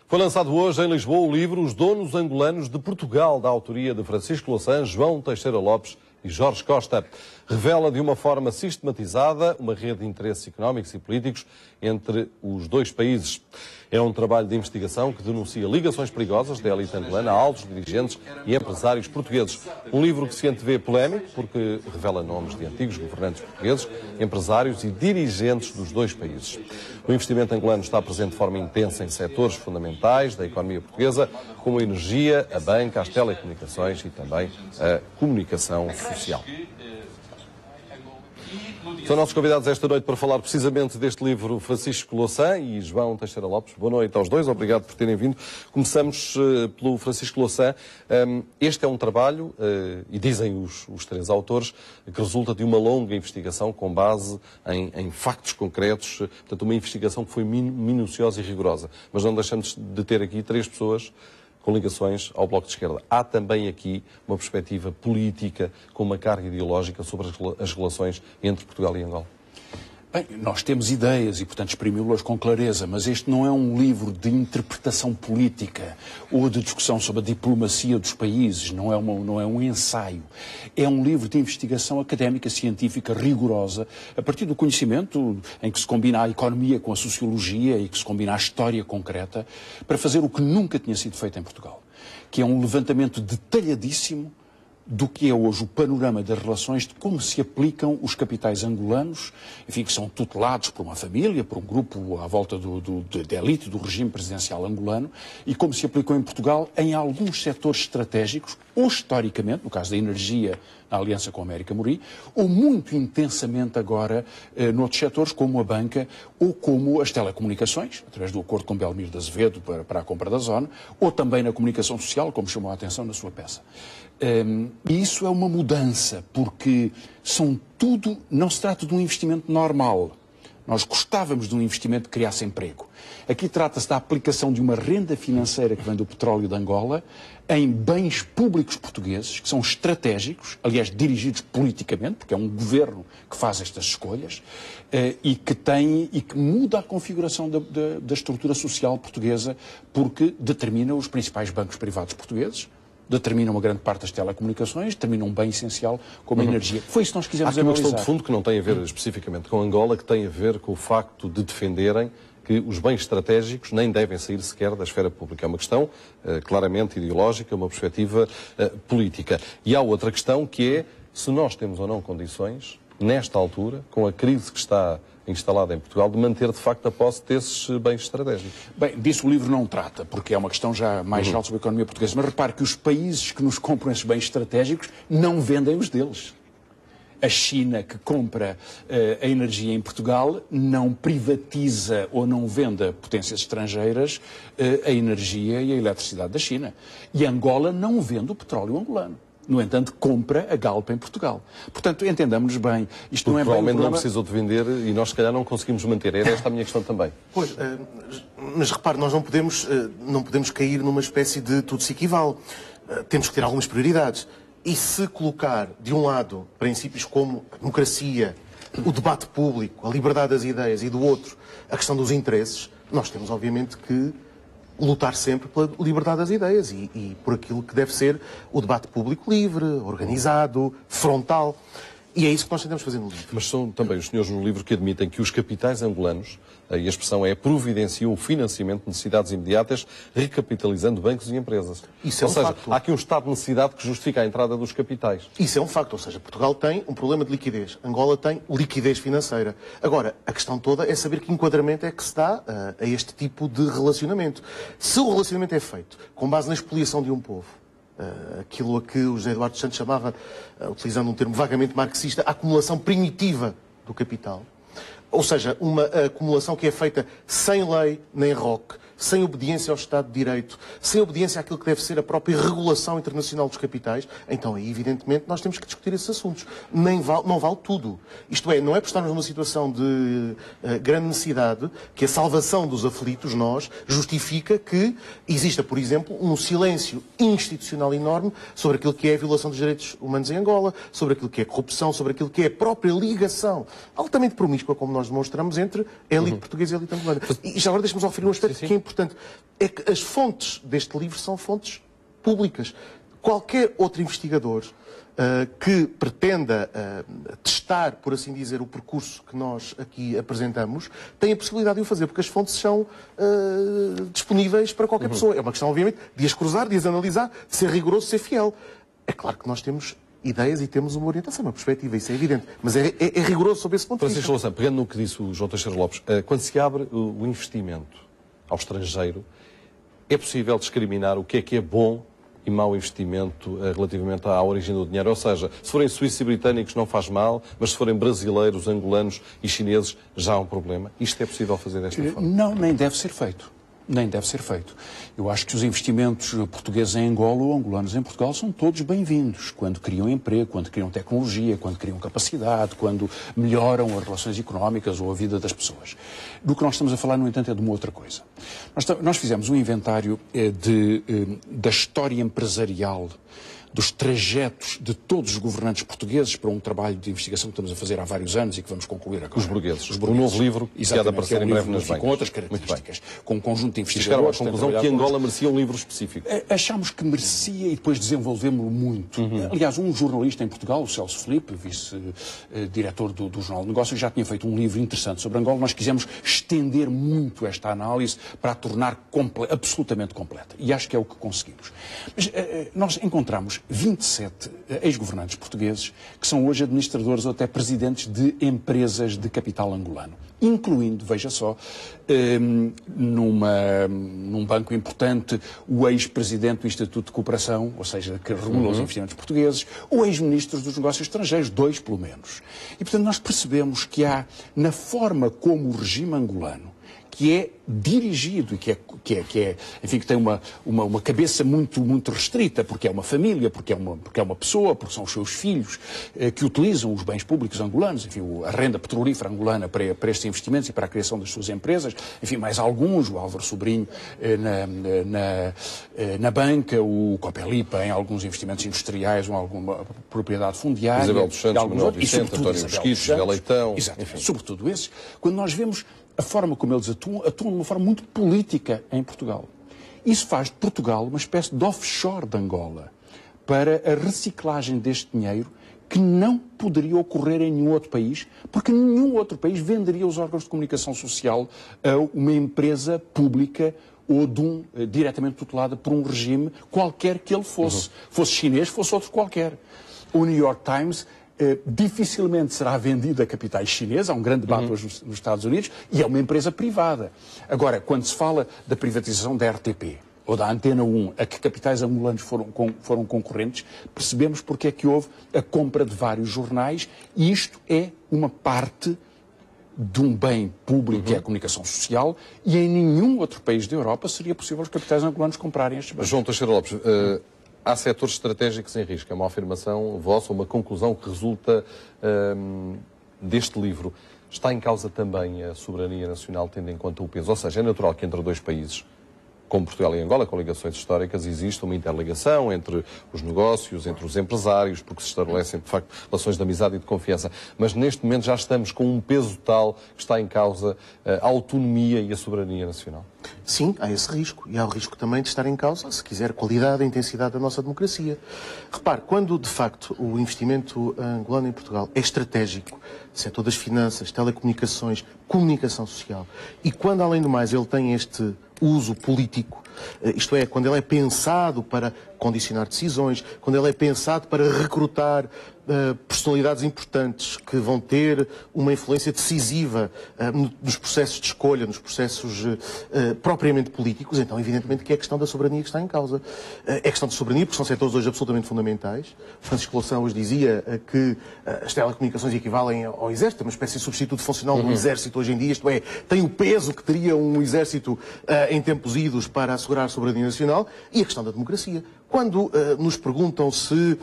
Foi lançado hoje em Lisboa o livro Os Donos Angolanos de Portugal, da autoria de Francisco Louçã, João Teixeira Lopes e Jorge Costa. Revela de uma forma sistematizada uma rede de interesses económicos e políticos entre os dois países. É um trabalho de investigação que denuncia ligações perigosas da elite angolana a altos dirigentes e empresários portugueses. Um livro que se antevê polémico porque revela nomes de antigos governantes portugueses, empresários e dirigentes dos dois países. O investimento angolano está presente de forma intensa em setores fundamentais da economia portuguesa, como a energia, a banca, as telecomunicações e também a comunicação social. São nossos convidados esta noite para falar precisamente deste livro Francisco Louçã e João Teixeira Lopes. Boa noite aos dois, obrigado por terem vindo. Começamos pelo Francisco Louçã. Este é um trabalho, e dizem os três autores, que resulta de uma longa investigação com base em factos concretos, portanto uma investigação que foi minuciosa e rigorosa. Mas não deixamos de ter aqui três pessoas com ligações ao Bloco de Esquerda. Há também aqui uma perspectiva política com uma carga ideológica sobre as relações entre Portugal e Angola. Bem, nós temos ideias e, portanto, exprimi-las com clareza, mas este não é um livro de interpretação política ou de discussão sobre a diplomacia dos países, não é um ensaio. É um livro de investigação académica, científica, rigorosa, a partir do conhecimento em que se combina a economia com a sociologia e que se combina a história concreta, para fazer o que nunca tinha sido feito em Portugal, que é um levantamento detalhadíssimo do que é hoje o panorama das relações, de como se aplicam os capitais angolanos, enfim, que são tutelados por uma família, por um grupo à volta da elite do regime presidencial angolano, e como se aplicam em Portugal em alguns setores estratégicos, ou historicamente, no caso da energia, na aliança com a América Mori, ou muito intensamente agora noutros setores, como a banca ou como as telecomunicações, através do acordo com Belmiro de Azevedo para a compra da zona, ou também na comunicação social, como chamou a atenção na sua peça. E isso é uma mudança, porque não se trata de um investimento normal. Nós gostávamos de um investimento que criasse emprego. Aqui trata-se da aplicação de uma renda financeira que vem do petróleo de Angola em bens públicos portugueses, que são estratégicos, aliás, dirigidos politicamente, porque é um governo que faz estas escolhas, e que muda a configuração da estrutura social portuguesa, porque determina os principais bancos privados portugueses, determina uma grande parte das telecomunicações, determina um bem essencial como a energia. Foi isso que nós quisemos analisar. Há aqui uma questão de fundo que não tem a ver especificamente com Angola, que tem a ver com o facto de defenderem que os bens estratégicos nem devem sair sequer da esfera pública. É uma questão claramente ideológica, uma perspectiva política. E há outra questão que é se nós temos ou não condições, nesta altura, com a crise que está instalada em Portugal, de manter de facto a posse desses bens estratégicos. Bem, disso o livro não trata, porque é uma questão já mais geral sobre a economia portuguesa. Mas repare que os países que nos compram esses bens estratégicos não vendem os deles. A China, que compra a energia em Portugal, não privatiza ou não vende a potências estrangeiras a energia e a eletricidade da China. E Angola não vende o petróleo angolano. No entanto, compra a Galp em Portugal. Portanto, entendamos bem. Isto não é bem provavelmente não precisou de vender e nós, se calhar, não conseguimos manter. Era esta a minha questão também. Pois, mas repare, nós não podemos cair numa espécie de tudo se equivale. Temos que ter algumas prioridades. E se colocar, de um lado, princípios como a democracia, o debate público, a liberdade das ideias, e do outro, a questão dos interesses, nós temos, obviamente, que lutar sempre pela liberdade das ideias e por aquilo que deve ser o debate público livre, organizado, frontal. E é isso que nós tentamos fazer no livro. Mas são também os senhores no livro que admitem que os capitais angolanos, e a expressão é, providenciam o financiamento de necessidades imediatas, recapitalizando bancos e empresas. Isso é um facto. Há aqui um estado de necessidade que justifica a entrada dos capitais. Isso é um facto, ou seja, Portugal tem um problema de liquidez. Angola tem liquidez financeira. Agora, a questão toda é saber que enquadramento é que se dá a este tipo de relacionamento. Se o relacionamento é feito com base na expoliação de um povo, aquilo a que o José Eduardo Santos chamava, utilizando um termo vagamente marxista, a acumulação primitiva do capital. Ou seja, uma acumulação que é feita sem lei nem roque, sem obediência ao Estado de Direito, sem obediência àquilo que deve ser a própria regulação internacional dos capitais, então aí, evidentemente, nós temos que discutir esses assuntos. Não vale tudo. Isto é, não é por estarmos numa situação de grande necessidade que a salvação dos aflitos, nós, justifica que exista, por exemplo, um silêncio institucional enorme sobre aquilo que é a violação dos direitos humanos em Angola, sobre aquilo que é corrupção, sobre aquilo que é a própria ligação altamente promíscua, como nós demonstramos, entre a elite portuguesa e a elite angolana. E já agora deixe-me só referir um aspecto que é importante é que as fontes deste livro são fontes públicas. Qualquer outro investigador que pretenda testar, por assim dizer, o percurso que nós aqui apresentamos, tem a possibilidade de o fazer, porque as fontes são disponíveis para qualquer pessoa. É uma questão, obviamente, de as cruzar, de as analisar, de ser rigoroso, de ser fiel. É claro que nós temos ideias e temos uma orientação, uma perspectiva, isso é evidente. Mas é rigoroso sob esse ponto de vista. Francisco Louçã, pegando no que disse o João Teixeira Lopes, quando se abre o investimento ao estrangeiro, é possível discriminar o que é bom e mau investimento relativamente à origem do dinheiro? Ou seja, se forem suíços e britânicos não faz mal, mas se forem brasileiros, angolanos e chineses já há um problema? Isto é possível fazer desta forma? Não, nem deve ser feito. Nem deve ser feito. Eu acho que os investimentos portugueses em Angola ou angolanos em Portugal são todos bem-vindos. Quando criam emprego, quando criam tecnologia, quando criam capacidade, quando melhoram as relações económicas ou a vida das pessoas. Do que nós estamos a falar, no entanto, é de uma outra coisa. Nós fizemos um inventário da história empresarial, dos trajetos de todos os governantes portugueses para um trabalho de investigação que estamos a fazer há vários anos e que vamos concluir agora. Os burgueses. O novo livro que há de aparecer em breve nas bancas. Com outras características, com um conjunto de investigadores. E chegaram à conclusão que Angola merecia um livro específico. Achámos que merecia e depois desenvolvemos-lo muito. Aliás, um jornalista em Portugal, o Celso Filipe, vice-diretor do Jornal de Negócios, já tinha feito um livro interessante sobre Angola. Nós quisemos estender muito esta análise para a tornar absolutamente completa. E acho que é o que conseguimos. Mas nós encontramos 27 ex-governantes portugueses que são hoje administradores ou até presidentes de empresas de capital angolano, incluindo, veja só, num banco importante, o ex-presidente do Instituto de Cooperação, ou seja, que regula os investimentos portugueses, o ex-ministro dos Negócios Estrangeiros, 2 pelo menos. E, portanto, nós percebemos que há, na forma como o regime angolano, que é dirigido e que tem uma cabeça muito restrita, porque é uma família, porque é uma pessoa, porque são os seus filhos que utilizam os bens públicos angolanos, enfim, a renda petrolífera angolana para estes investimentos e para a criação das suas empresas, enfim, mais alguns, o Álvaro Sobrinho na banca, o Copelipa em alguns investimentos industriais ou alguma propriedade fundiária. Isabel dos Santos, Manuel Vicente, António Mesquita, José Leitão. Exatamente, sobretudo esses. Quando nós vemos a forma como eles atuam de uma forma muito política em Portugal. Isso faz de Portugal uma espécie de offshore de Angola para a reciclagem deste dinheiro que não poderia ocorrer em nenhum outro país, porque nenhum outro país venderia os órgãos de comunicação social a uma empresa pública ou diretamente tutelada por um regime qualquer que ele fosse. Fosse chinês, fosse outro qualquer. O New York Times dificilmente será vendido a capitais chineses, há um grande debate hoje nos Estados Unidos, e é uma empresa privada. Agora, quando se fala da privatização da RTP ou da Antena 1, a que capitais angolanos foram concorrentes, percebemos porque é que houve a compra de vários jornais, e isto é uma parte de um bem público que é a comunicação social, e em nenhum outro país da Europa seria possível os capitais angolanos comprarem estes bens. João Teixeira Lopes, há setores estratégicos em risco. É uma afirmação vossa, uma conclusão que resulta deste livro. Está em causa também a soberania nacional, tendo em conta o peso. Ou seja, é natural que entre dois países, como Portugal e Angola, com ligações históricas, existe uma interligação entre os negócios, entre os empresários, porque se estabelecem, de facto, relações de amizade e de confiança. Mas neste momento já estamos com um peso tal que está em causa a autonomia e a soberania nacional. Sim, há esse risco. E há o risco também de estar em causa, se quiser, a qualidade e a intensidade da nossa democracia. Repare, quando de facto o investimento angolano em Portugal é estratégico, setor das finanças, telecomunicações, comunicação social, e quando, além do mais, ele tem este uso político, isto é, quando ele é pensado para condicionar decisões, quando ele é pensado para recrutar personalidades importantes que vão ter uma influência decisiva nos processos de escolha, nos processos propriamente políticos, então evidentemente que é a questão da soberania que está em causa. É questão de soberania, porque são setores hoje absolutamente fundamentais. Francisco Louçã hoje dizia que as telecomunicações equivalem ao exército, uma espécie de substituto funcional do exército hoje em dia, isto é, tem o peso que teria um exército em tempos idos para a assegurar a soberania nacional e a questão da democracia. Quando nos perguntam se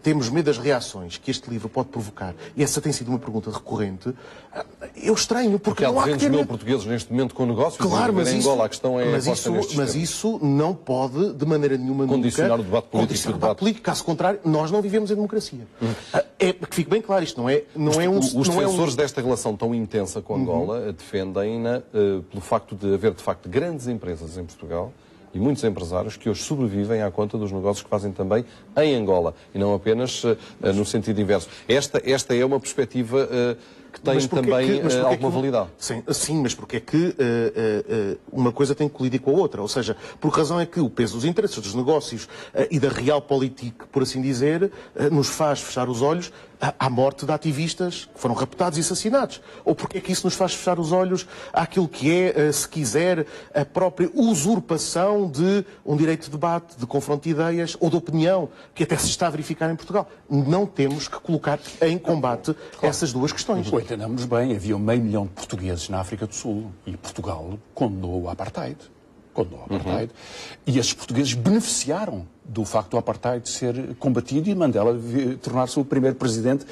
temos medo das reações que este livro pode provocar, e essa tem sido uma pergunta recorrente, eu estranho, porque há não há 200 mil portugueses neste momento com negócios, claro, mas em Angola a questão é mas isso não pode, de maneira nenhuma, condicionar o debate político. Condicionar o debate político. Caso contrário, nós não vivemos em democracia. É que fique bem claro, isto não é um... Os defensores desta relação tão intensa com Angola defendem-na pelo facto de haver, de facto, grandes empresas em Portugal e muitos empresários que hoje sobrevivem à conta dos negócios que fazem também em Angola, e não apenas no sentido inverso. Esta é uma perspectiva que tem também alguma validade. Sim, mas porque é que uma coisa tem que colidir com a outra? Ou seja, por que razão é que o peso dos interesses, dos negócios e da realpolitik, por assim dizer, nos faz fechar os olhos à morte de ativistas que foram raptados e assassinados? Ou porque é que isso nos faz fechar os olhos àquilo que é, se quiser, a própria usurpação de um direito de debate, de confronto de ideias ou de opinião, que até se está a verificar em Portugal? Não temos que colocar em combate essas duas questões. Entendamos bem, havia 500 mil de portugueses na África do Sul e Portugal condenou o apartheid. E esses portugueses beneficiaram do facto do apartheid ser combatido e Mandela tornar-se o primeiro presidente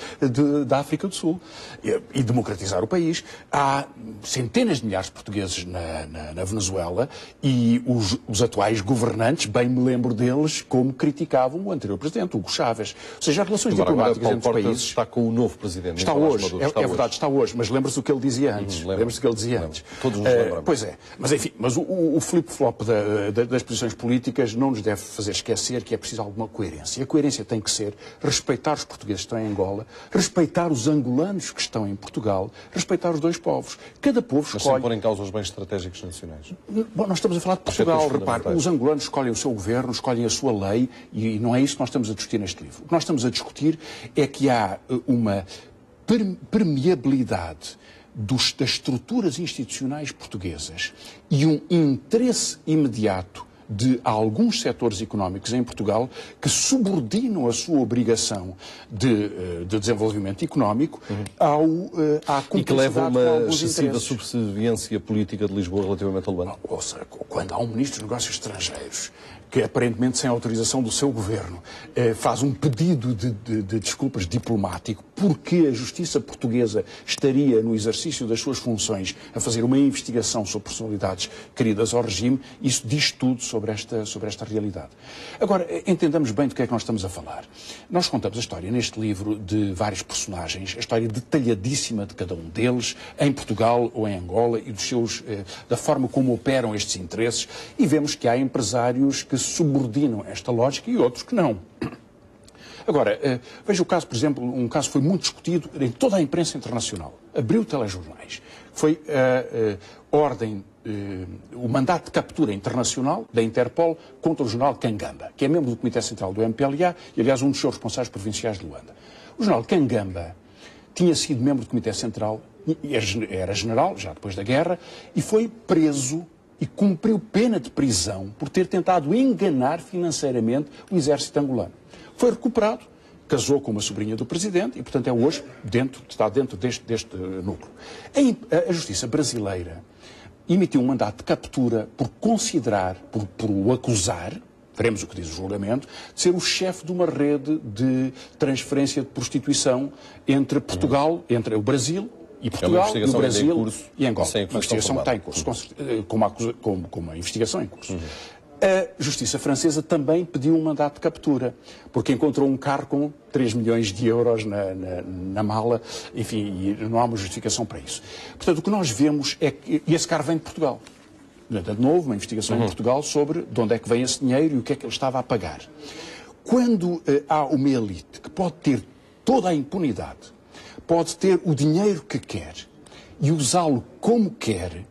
da África do Sul e democratizar o país. Há centenas de milhares de portugueses na Venezuela e os atuais governantes, bem me lembro deles, como criticavam o anterior presidente, Hugo Chávez. Ou seja, as relações diplomáticas entre os países... está com o novo presidente. Está hoje, é verdade, está hoje, mas lembra-se do que ele dizia antes. Lembra-se do que ele dizia antes. Todos nos lembramos. Pois é, mas enfim, mas o flip-flop das posições políticas não nos deve fazer esquecer que é preciso alguma coerência. E a coerência tem que ser respeitar os portugueses que estão em Angola, respeitar os angolanos que estão em Portugal, respeitar os dois povos. Cada povo escolhe... Mas sem pôr em causa os bens estratégicos nacionais. Bom, nós estamos a falar de Portugal. Repare, os angolanos escolhem o seu governo, escolhem a sua lei e não é isso que nós estamos a discutir neste livro. O que nós estamos a discutir é que há uma permeabilidade das estruturas institucionais portuguesas e um interesse imediato de alguns setores económicos em Portugal que subordinam a sua obrigação de desenvolvimento económico à e que leva a uma excessiva subserviência política de Lisboa relativamente a Luanda. Ou seja, quando há um ministro dos Negócios Estrangeiros que aparentemente sem autorização do seu governo faz um pedido de desculpas diplomático porque a justiça portuguesa estaria no exercício das suas funções a fazer uma investigação sobre personalidades queridas ao regime, isso diz tudo sobre esta realidade. Agora, entendamos bem do que é que nós estamos a falar. Nós contamos a história neste livro de vários personagens, a história detalhadíssima de cada um deles, em Portugal ou em Angola, e da forma como operam estes interesses, e vemos que há empresários que subordinam esta lógica e outros que não. Agora, veja o caso, por exemplo, um caso que foi muito discutido em toda a imprensa internacional. Abriu telejornais. Foi o mandato de captura internacional da Interpol contra o jornal Kangamba, que é membro do Comitê Central do MPLA e, aliás, um dos seus responsáveis provinciais de Luanda. O jornal Kangamba tinha sido membro do Comitê Central, era general, já depois da guerra, e foi preso e cumpriu pena de prisão por ter tentado enganar financeiramente o exército angolano. Foi recuperado, casou com uma sobrinha do presidente e, portanto, está dentro deste núcleo. A justiça brasileira emitiu um mandato de captura por considerar, por o acusar, veremos o que diz o julgamento, de ser o chefe de uma rede de transferência de prostituição entre Portugal, entre o Brasil e Portugal, e o Brasil e Angola. Uma investigação que está em curso, com uma investigação em curso. A justiça francesa também pediu um mandato de captura, porque encontrou um carro com 3 milhões de euros na mala, enfim, e não há uma justificação para isso. Portanto, o que nós vemos é que esse carro vem de Portugal. De novo, uma investigação em Portugal sobre de onde é que vem esse dinheiro e o que é que ele estava a pagar. Quando há uma elite que pode ter toda a impunidade, pode ter o dinheiro que quer e usá-lo como quer,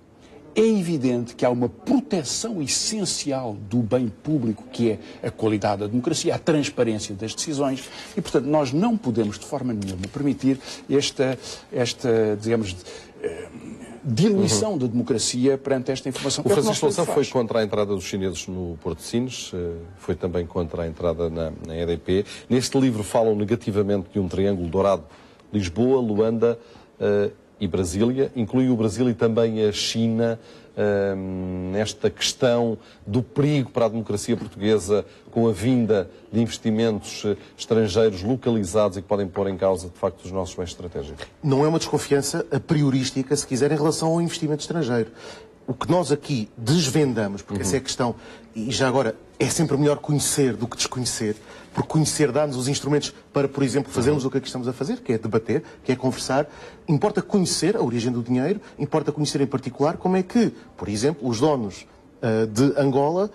é evidente que há uma proteção essencial do bem público, que é a qualidade da democracia, a transparência das decisões, e, portanto, nós não podemos, de forma nenhuma, permitir esta digamos, diluição da democracia perante esta informação. O Francisco Louçã foi contra a entrada dos chineses no Porto de Sines, foi também contra a entrada na EDP. Neste livro falam negativamente de um triângulo dourado: Lisboa, Luanda e Brasília. Inclui o Brasil e também a China nesta questão do perigo para a democracia portuguesa com a vinda de investimentos estrangeiros localizados e que podem pôr em causa, de facto, os nossos bens estratégicos? Não é uma desconfiança a priorística, se quiser, em relação ao investimento estrangeiro. O que nós aqui desvendamos, porque essa é a questão, e já agora é sempre melhor conhecer do que desconhecer, porque conhecer dá-nos os instrumentos para, por exemplo, fazermos o que aqui estamos a fazer, que é debater, que é conversar. Importa conhecer a origem do dinheiro, importa conhecer em particular como é que, por exemplo, os donos de Angola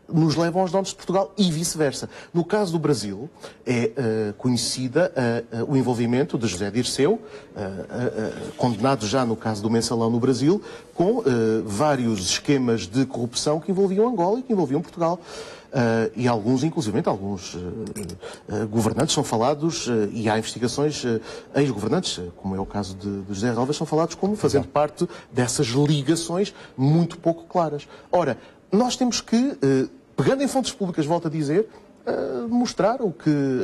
nos levam aos donos de Portugal e vice-versa. No caso do Brasil, é conhecida o envolvimento de José Dirceu, condenado já no caso do Mensalão no Brasil, com vários esquemas de corrupção que envolviam Angola e que envolviam Portugal. E alguns, inclusivamente, alguns governantes são falados, e há investigações, ex-governantes, como é o caso de José Relvas, são falados como fazendo parte dessas ligações muito pouco claras. Ora, nós temos que, pegando em fontes públicas, volto a dizer, mostrar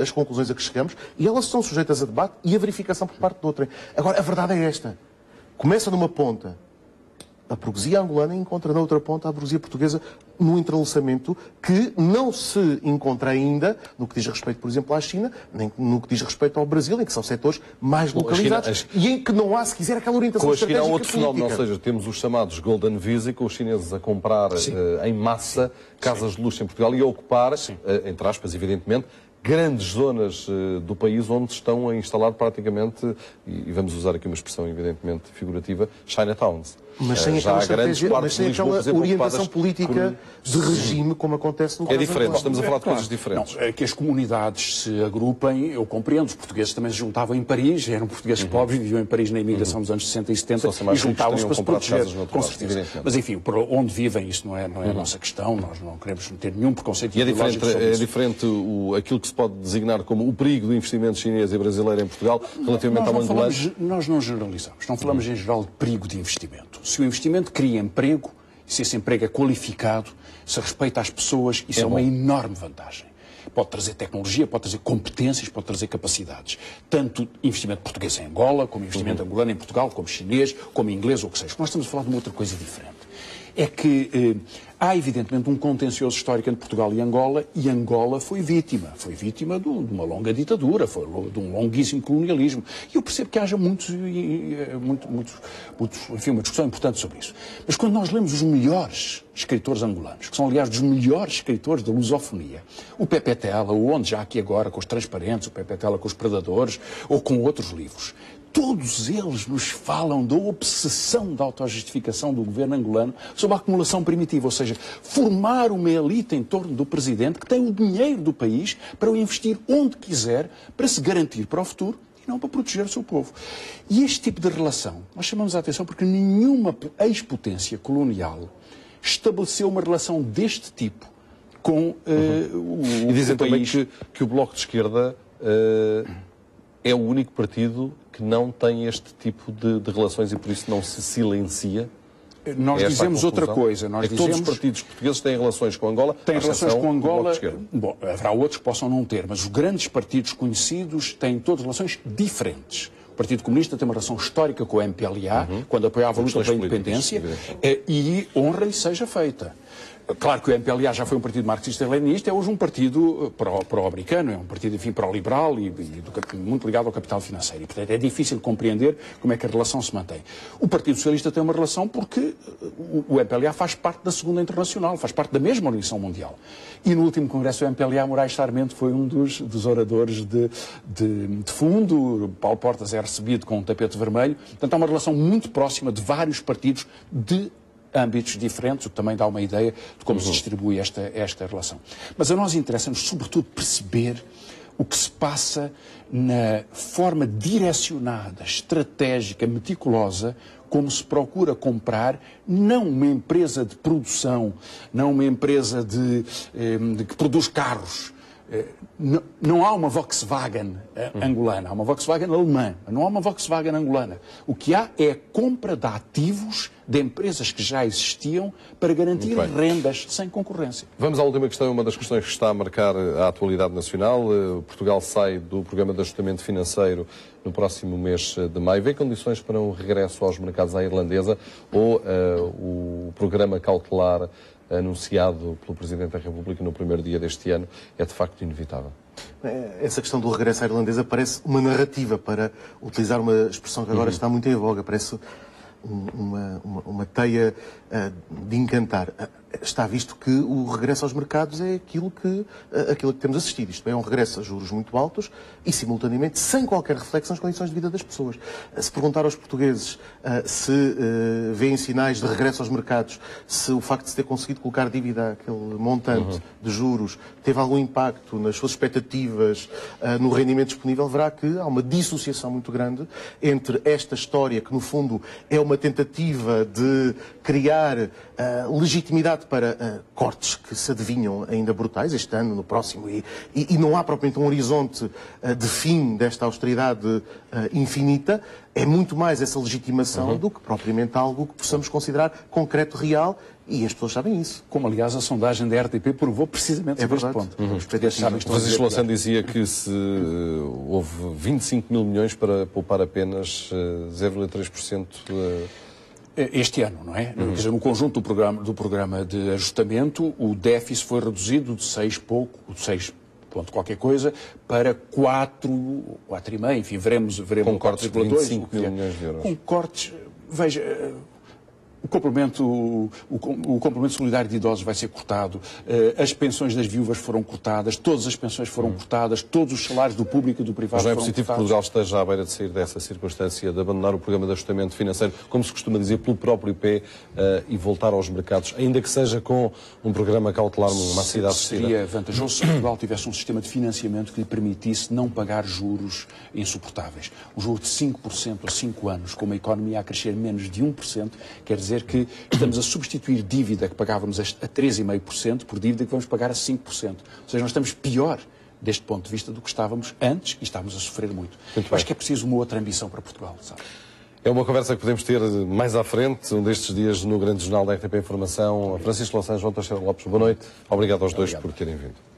as conclusões a que chegamos, e elas são sujeitas a debate e a verificação por parte de outra. Agora, a verdade é esta. Começa numa ponta a burguesia angolana e encontra na outra ponta a burguesia portuguesa num entrelaçamento que não se encontra ainda no que diz respeito, por exemplo, à China, nem no que diz respeito ao Brasil, em que são setores mais localizados e em que não há, se quiser, aquela orientação estratégica política. Com a China há outro fenómeno, ou seja, temos os chamados Golden Visa, com os chineses a comprar em massa casas de luxo em Portugal e a ocupar, entre aspas, evidentemente, grandes zonas do país onde estão a instalar praticamente, e vamos usar aqui uma expressão evidentemente figurativa, Chinatowns. Mas sem aquela estratégia, mas sem aquela orientação política de regime, como acontece no caso. É diferente, estamos a falar de coisas diferentes. Não, é que as comunidades se agrupem, eu compreendo, os portugueses também se juntavam em Paris, eram portugueses pobres, viviam em Paris na imigração dos anos 60 e 70 e juntavam-se para se proteger, com certeza. Mas enfim, por onde vivem, isso não é a nossa questão, nós não queremos ter nenhum preconceito ideológico sobre isso. É diferente aquilo que se pode designar como o perigo do investimento chinês e brasileiro em Portugal relativamente ao angolano? Nós não generalizamos, não falamos em geral de perigo de investimento. Se o investimento cria emprego, se esse emprego é qualificado, se respeita as pessoas, isso é uma enorme vantagem. Pode trazer tecnologia, pode trazer competências, pode trazer capacidades. Tanto investimento português em Angola, como investimento angolano em Portugal, como chinês, como inglês, ou o que seja. Nós estamos a falar de uma outra coisa diferente. É que há, evidentemente, um contencioso histórico entre Portugal e Angola foi vítima de uma longa ditadura, foi de um longuíssimo colonialismo. E eu percebo que haja enfim, uma discussão importante sobre isso. Mas quando nós lemos os melhores escritores angolanos, que são, aliás, dos melhores escritores da lusofonia, o Pepe Tela, o Onde Já Aqui Agora, com os Transparentes, o Pepe Tela com os Predadores, ou com outros livros, todos eles nos falam da obsessão da autojustificação do governo angolano sobre a acumulação primitiva, ou seja, formar uma elite em torno do presidente que tem o dinheiro do país para o investir onde quiser, para se garantir para o futuro e não para proteger o seu povo. E este tipo de relação, nós chamamos a atenção porque nenhuma ex-potência colonial estabeleceu uma relação deste tipo com o E dizem também país. que o Bloco de Esquerda é o único partido que não tem este tipo de relações e por isso não se silencia. Nós dizemos outra coisa. Nós dizemos... Todos os partidos portugueses têm relações com Angola. Têm relações com Angola. Bom, haverá outros que possam não ter, mas os grandes partidos conhecidos têm todas relações diferentes. O Partido Comunista tem uma relação histórica com o MPLA, quando apoiava a luta pela independência, e honra-lhe seja feita. Claro que o MPLA já foi um partido marxista-leninista, é hoje um partido pró-americano, é um partido, enfim, pró-liberal e muito ligado ao capital financeiro. E, portanto, é difícil compreender como é que a relação se mantém. O Partido Socialista tem uma relação porque o MPLA faz parte da Segunda Internacional, faz parte da mesma Organização Mundial. E no último congresso do MPLA, Moraes Sarmento foi um dos oradores de fundo. Paulo Portas é recebido com um tapete vermelho. Portanto, há uma relação muito próxima de vários partidos de âmbitos diferentes, o que também dá uma ideia de como se distribui esta relação. Mas a nós interessa-nos, sobretudo, perceber o que se passa na forma direcionada, estratégica, meticulosa, como se procura comprar não uma empresa de produção, não uma empresa que produz carros, Não há uma Volkswagen angolana, há uma Volkswagen alemã, não há uma Volkswagen angolana. O que há é a compra de ativos de empresas que já existiam para garantir rendas sem concorrência. Vamos à última questão, uma das questões que está a marcar a atualidade nacional. Portugal sai do programa de ajustamento financeiro no próximo mês de maio. Vê condições para um regresso aos mercados à irlandesa ou o programa cautelar anunciado pelo Presidente da República no primeiro dia deste ano é de facto inevitável? Essa questão do regresso à irlandesa parece uma narrativa, para utilizar uma expressão que agora está muito em voga, parece uma teia de encantar. Está visto que o regresso aos mercados é aquilo que temos assistido. Isto é um regresso a juros muito altos e, simultaneamente, sem qualquer reflexão nas condições de vida das pessoas. Se perguntar aos portugueses se veem sinais de regresso aos mercados, se o facto de se ter conseguido colocar dívida àquele montante de juros teve algum impacto nas suas expectativas, no rendimento disponível, verá que há uma dissociação muito grande entre esta história, que no fundo é uma tentativa de criar legitimidade para cortes que se adivinham ainda brutais este ano, no próximo, e não há propriamente um horizonte de fim desta austeridade infinita. É muito mais essa legitimação do que propriamente algo que possamos considerar concreto, real, e as pessoas sabem isso. Como, aliás, a sondagem da RTP provou precisamente sobre este ponto. Francisco Louçã dizia que se houve 25 mil milhões para poupar apenas 0,3%... Este ano, não é? Quer dizer, no conjunto do programa de ajustamento, o déficit foi reduzido de 6 ponto qualquer coisa, para 4,5, enfim, veremos com cortes de 25 mil milhões de euros. Com cortes, veja, o complemento solidário de idosos vai ser cortado, as pensões das viúvas foram cortadas, todas as pensões foram cortadas, todos os salários do público e do privado foram cortados. Mas não é positivo que Portugal esteja à beira de sair dessa circunstância, de abandonar o programa de ajustamento financeiro, como se costuma dizer, pelo próprio IP, e voltar aos mercados, ainda que seja com um programa cautelar, uma cidade seria vantajoso se Portugal tivesse um sistema de financiamento que lhe permitisse não pagar juros insuportáveis. Um juro de 5% a 5 anos, com uma economia a crescer menos de 1%, quer dizer que estamos a substituir dívida que pagávamos a 3,5% por dívida que vamos pagar a 5%. Ou seja, nós estamos pior deste ponto de vista do que estávamos antes e estávamos a sofrer muito. Acho que é preciso uma outra ambição para Portugal, sabe? É uma conversa que podemos ter mais à frente, um destes dias no grande jornal da RTP Informação. Francisco Louçã, João Teixeira Lopes, boa noite. Obrigado aos dois por terem vindo.